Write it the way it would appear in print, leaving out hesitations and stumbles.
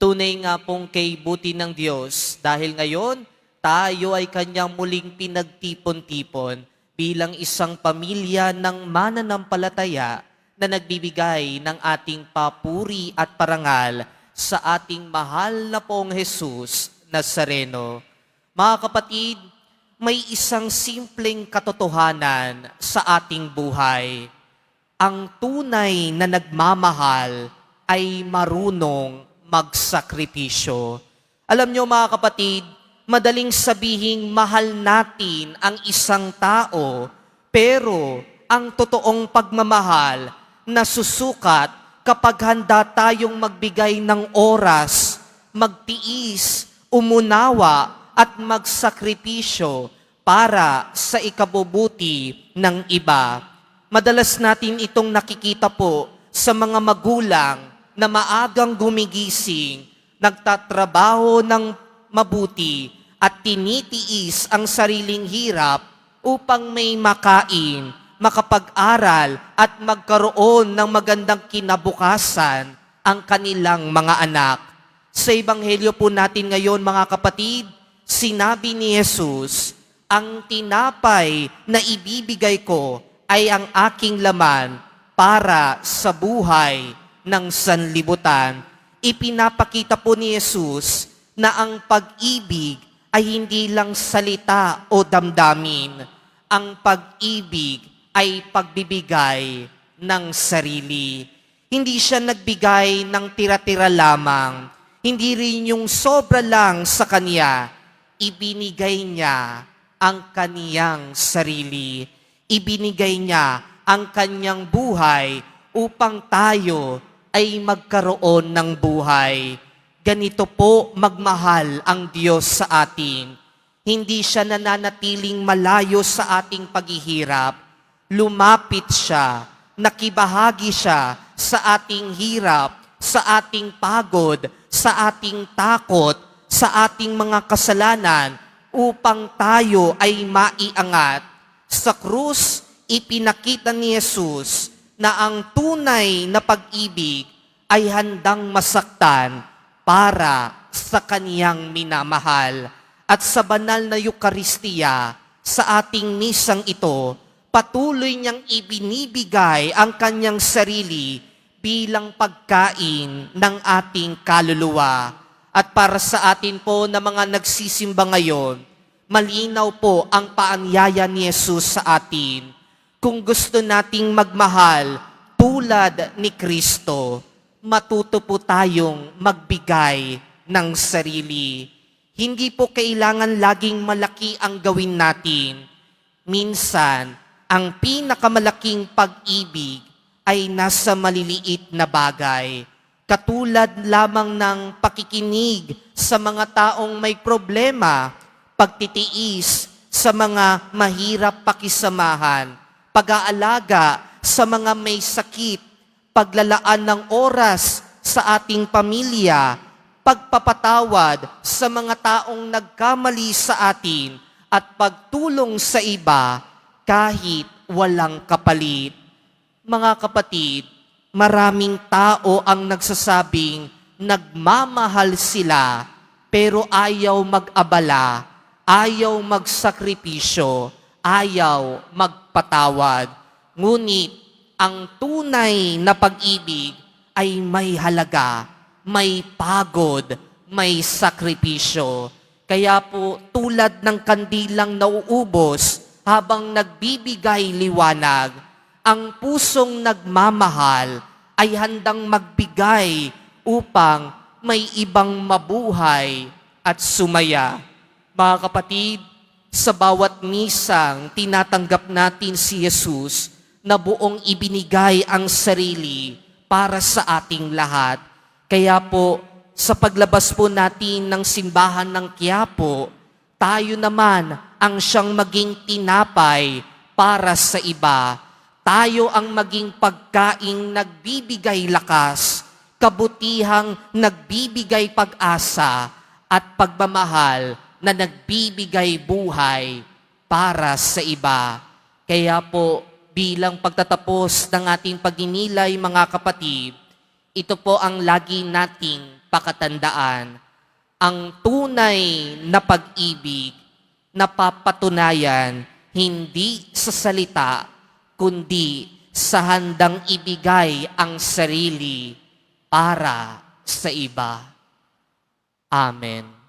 Tunay nga pong kay buti ng Diyos dahil ngayon tayo ay kanyang muling pinagtipon-tipon bilang isang pamilya ng mananampalataya na nagbibigay ng ating papuri at parangal sa ating mahal na pong Jesus Nazareno. Mga kapatid, may isang simpleng katotohanan sa ating buhay. Ang tunay na nagmamahal ay marunong magsakripisyo. Alam nyo mga kapatid, madaling sabihing mahal natin ang isang tao, pero ang totoong pagmamahal nasusukat kapag handa tayong magbigay ng oras, magtiis, umunawa at magsakripisyo para sa ikabubuti ng iba. Madalas natin itong nakikita po sa mga magulang na maagang gumigising, nagtatrabaho ng mabuti at tinitiis ang sariling hirap upang may makain, makapag-aral at magkaroon ng magandang kinabukasan ang kanilang mga anak. Sa Ebanghelyo po natin ngayon mga kapatid, sinabi ni Jesus, ang tinapay na ibibigay ko ay ang aking laman para sa buhay ng sanlibutan. Ipinapakita po ni Jesus na ang pag-ibig ay hindi lang salita o damdamin. Ang pag-ibig ay pagbibigay ng sarili. Hindi siya nagbigay ng tira-tira lamang. Hindi rin yung sobra lang sa kanya. Ibinigay niya ang kaniyang sarili. Ibinigay niya ang kanyang buhay upang tayo ay magkaroon ng buhay. Ganito po magmahal ang Diyos sa atin. Hindi siya nananatiling malayo sa ating paghihirap. Lumapit siya, nakibahagi siya sa ating hirap, sa ating pagod, sa ating takot, sa ating mga kasalanan upang tayo ay maiangat. Sa krus, ipinakita ni Jesus na ang tunay na pag-ibig ay handang masaktan para sa kaniyang minamahal. At sa banal na Eukaristiya, sa ating misang ito, patuloy niyang ibinibigay ang kanyang sarili bilang pagkain ng ating kaluluwa. At para sa atin po na mga nagsisimba ngayon, malinaw po ang paanyaya ni Jesus sa atin. Kung gusto nating magmahal tulad ni Kristo, matuto po tayong magbigay ng sarili. Hindi po kailangan laging malaki ang gawin natin. Minsan, ang pinakamalaking pag-ibig ay nasa maliliit na bagay. Katulad lamang ng pakikinig sa mga taong may problema, pagtitiis sa mga mahirap pakisamahan, pag-aalaga sa mga may sakit, paglalaan ng oras sa ating pamilya, pagpapatawad sa mga taong nagkamali sa atin, at pagtulong sa iba kahit walang kapalit. Mga kapatid, maraming tao ang nagsasabing nagmamahal sila pero ayaw mag-abala, ayaw magsakripisyo, ayaw magpatawad. Ngunit ang tunay na pag-ibig ay may halaga, may pagod, may sakripisyo. Kaya po tulad ng kandilang nauubos habang nagbibigay liwanag, ang pusong nagmamahal ay handang magbigay upang may ibang mabuhay at sumaya. Mga kapatid, sa bawat misang tinatanggap natin si Jesus na buong ibinigay ang sarili para sa ating lahat. Kaya po, sa paglabas po natin ng simbahan ng Quiapo, tayo naman ang siyang maging tinapay para sa iba. Tayo ang maging pagkaing nagbibigay lakas, kabutihang nagbibigay pag-asa, at pagmamahal na nagbibigay buhay para sa iba. Kaya po, bilang pagtatapos ng ating pagninilay mga kapatid, ito po ang lagi nating pakatandaan ang tunay na pag-ibig napapatunayan hindi sa salita, kundi sa handang ibigay ang sarili para sa iba. Amen.